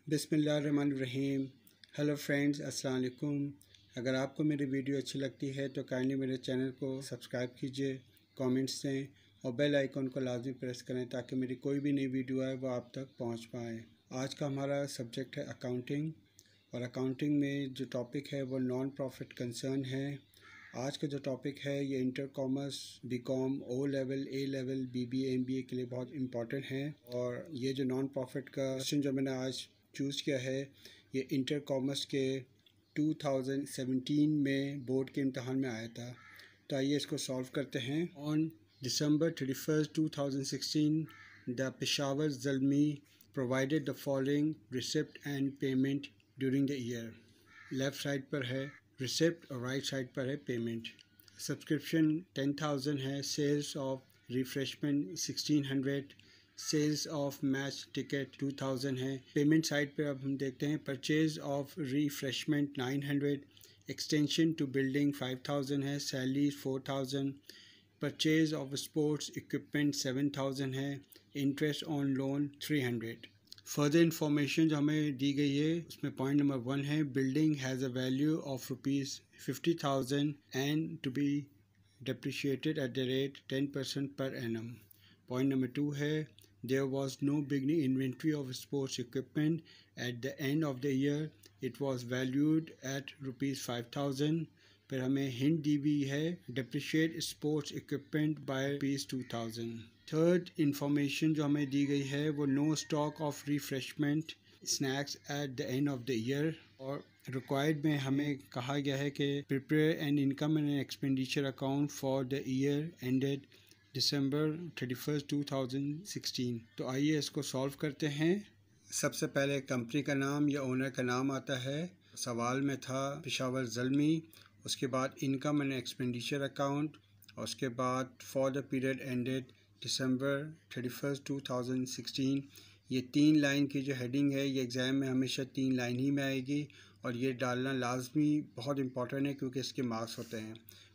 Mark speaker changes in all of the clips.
Speaker 1: बिस्मिल्लाहिर्रहमानिर्रहीम। Hello friends, अस्सलाम वालेकुम। अगर आपको मेरी वीडियो अच्छी लगती है तो काइंडली मेरे चैनल को सब्सक्राइब कीजिए, कमेंट्स दें और बेल आइकन को लाजमी प्रेस करें ताकि मेरी कोई भी नई वीडियो आए वो आप तक पहुंच पाए। आज का हमारा सब्जेक्ट है अकाउंटिंग, और अकाउंटिंग में जो टॉपिक है वो नॉन प्रॉफिट कंसर्न है। आज का जो टॉपिक है ये inter commerce, BCom, O level, A level, BBA, MBA के लिए बहुत इंपॉर्टेंट है। और ये जो नॉन प्रॉफिट का क्वेश्चन जो मैंने आज चूज़ किया है ये इंटर कॉमर्स के 2017 में बोर्ड के इम्तहान में आया था। तो आइए इसको सॉल्व करते हैं। On December 31st 2016 the Peshawar Zalmi provided the following receipt and payment during the year. Left side पर है रिसिप्ट और राइट साइड पर है पेमेंट। सब्सक्रिप्शन 10,000 है, sales of refreshment 1600, sales of match ticket 2000 है। पेमेंट साइड पे अब हम देखते हैं purchase of refreshment 900, extension to building 5000 है, salary 4000, purchase of sports equipment 7000 है, interest on loan 300। Further information जो हमें दी गई है उसमें पॉइंट नंबर 1 है building has a value of ₹50,000 and to be depreciated at the rate 10% per annum. Point number 2 है there was no beginning inventory of sports equipment at the end of the year. It was valued at ₹5,000. फिर हमें hint दी हुई है depreciate sports equipment by ₹2,000. Third information जो हमें दी गई है वो no stock of refreshment snacks at the end of the year। और रिक्वायर्ड में हमें कहा गया है कि prepare an income and expenditure account for the year ended December 31st 2016। तो आइए इसको सॉल्व करते हैं। सबसे पहले कंपनी का नाम या ओनर का नाम आता है। सवाल में था पेशावर ज़ल्मी, उसके बाद इनकम एंड एक्सपेंडिचर अकाउंट, और उसके बाद for the period ended December 31st 2016। ये 3 लाइन की जो हेडिंग है ये एग्ज़ाम में हमेशा 3 लाइन ही में आएगी और ये डालना लाजमी बहुत इंपॉर्टेंट है क्योंकि इसके मार्क्स होते हैं।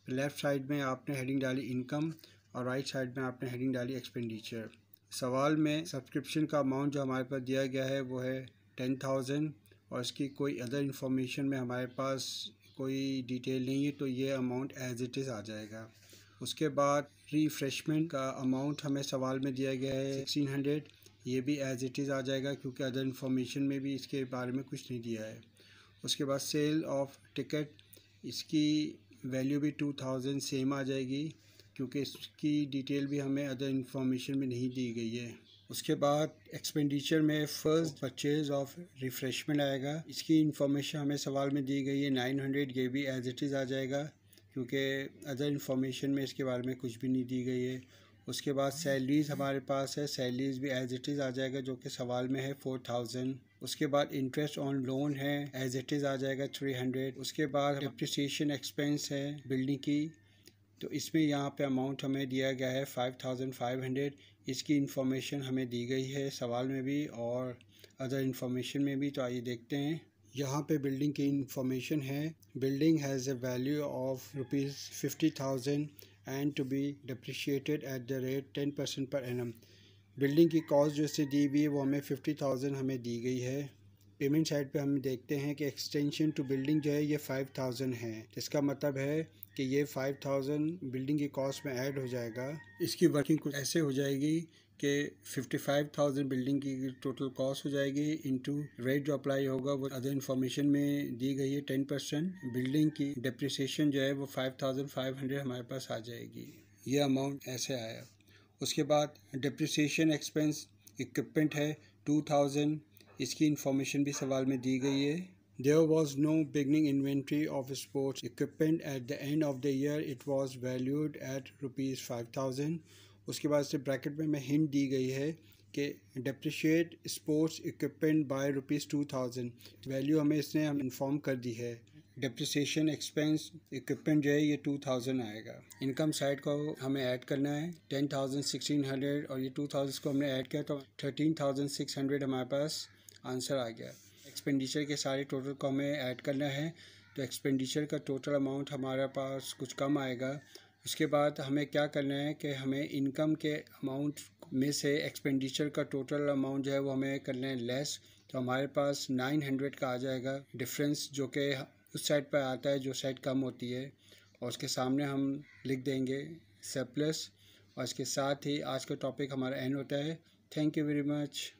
Speaker 1: लेफ़्ट साइड में आपने हेडिंग डाली इनकम और राइट साइड में आपने हेडिंग डाली एक्सपेंडिचर। सवाल में सब्सक्रिप्शन का अमाउंट जो हमारे पास दिया गया है वो है 10,000 और इसकी कोई अदर इंफॉर्मेशन में हमारे पास कोई डिटेल नहीं है, तो ये अमाउंट एज इट इज़ आ जाएगा। उसके बाद रिफ्रेशमेंट का अमाउंट हमें सवाल में दिया गया है 1600, ये भी एज इट इज़ आ जाएगा क्योंकि अदर इंफॉर्मेशन में भी इसके बारे में कुछ नहीं दिया है। उसके बाद सेल ऑफ टिकट, इसकी वैल्यू भी 2000 सेम आ जाएगी क्योंकि इसकी डिटेल भी हमें अदर इंफॉर्मेशन में नहीं दी गई है। उसके बाद एक्सपेंडिचर में फ़र्स्ट परचेज ऑफ रिफ्रेशमेंट आएगा, इसकी इंफॉर्मेशन हमें सवाल में दी गई है 900, ये भी एज इट इज़ आ जाएगा क्योंकि अदर इंफॉर्मेशन में इसके बारे में कुछ भी नहीं दी गई है। उसके बाद सैलरीज़ हमारे पास है, सैलरीज़ भी एज इट इज़ आ जाएगा जो कि सवाल में है 4000। उसके बाद इंटरेस्ट ऑन लोन है, एज इट इज़ आ जाएगा 300। उसके बाद डेप्रिसिएशन एक्सपेंस है बिल्डिंग की, तो इसमें यहाँ पे अमाउंट हमें दिया गया है 5500। इसकी इंफॉर्मेशन हमें दी गई है सवाल में भी और अदर इंफॉर्मेशन में भी। तो आइए देखते हैं। यहाँ पे बिल्डिंग की इंफॉर्मेशन है building has a value of ₹50,000 and to be depreciated at the rate 10% per annum. Building की कॉस्ट जो से दी हुई है वो हमें 50,000 हमें दी गई है। पेमेंट साइड पे हम देखते हैं कि एक्सटेंशन टू बिल्डिंग जो है ये 5000 है, इसका मतलब है कि ये 5000 बिल्डिंग की कॉस्ट में ऐड हो जाएगा। इसकी वर्किंग कुछ ऐसे हो जाएगी कि 55,000 बिल्डिंग की टोटल कॉस्ट हो जाएगी इनटू रेट जो अप्लाई होगा वो अदर इंफॉर्मेशन में दी गई है 10%। बिल्डिंग की डेप्रिसिएशन जो है वो 5500 हमारे पास आ जाएगी। ये अमाउंट ऐसे आया। उसके बाद डेप्रिसिएशन एक्सपेंस इक्विपमेंट है 2000, इसकी इंफॉर्मेशन भी सवाल में दी गई है। There was no beginning inventory of sports equipment at the end of the year. It was valued at ₹5,000. उसके बाद से ब्रैकेट में हिंट दी गई है कि depreciate sports equipment by ₹2,000। Value हमें इसने इन्फॉर्म कर दी है। डेप्रिसिएशन एक्सपेंस इक्विपमेंट जो है ये 2000 आएगा। इनकम साइड को हमें ऐड करना है 10,000 1600 और ये 2000 को हमने ऐड किया तो 13,600 हमारे पास आंसर आ गया। एक्सपेंडिचर के सारे टोटल को हमें ऐड करना है तो एक्सपेंडिचर का टोटल अमाउंट हमारे पास कुछ कम आएगा। उसके बाद हमें क्या करना है कि हमें इनकम के अमाउंट में से एक्सपेंडिचर का टोटल अमाउंट जो है वो हमें करना है लेस। तो हमारे पास 900 का आ जाएगा डिफरेंस, जो कि उस साइड पर आता है जो साइड कम होती है, और उसके सामने हम लिख देंगे सरप्लस। और इसके साथ ही आज का टॉपिक हमारा एंड होता है। Thank you very much.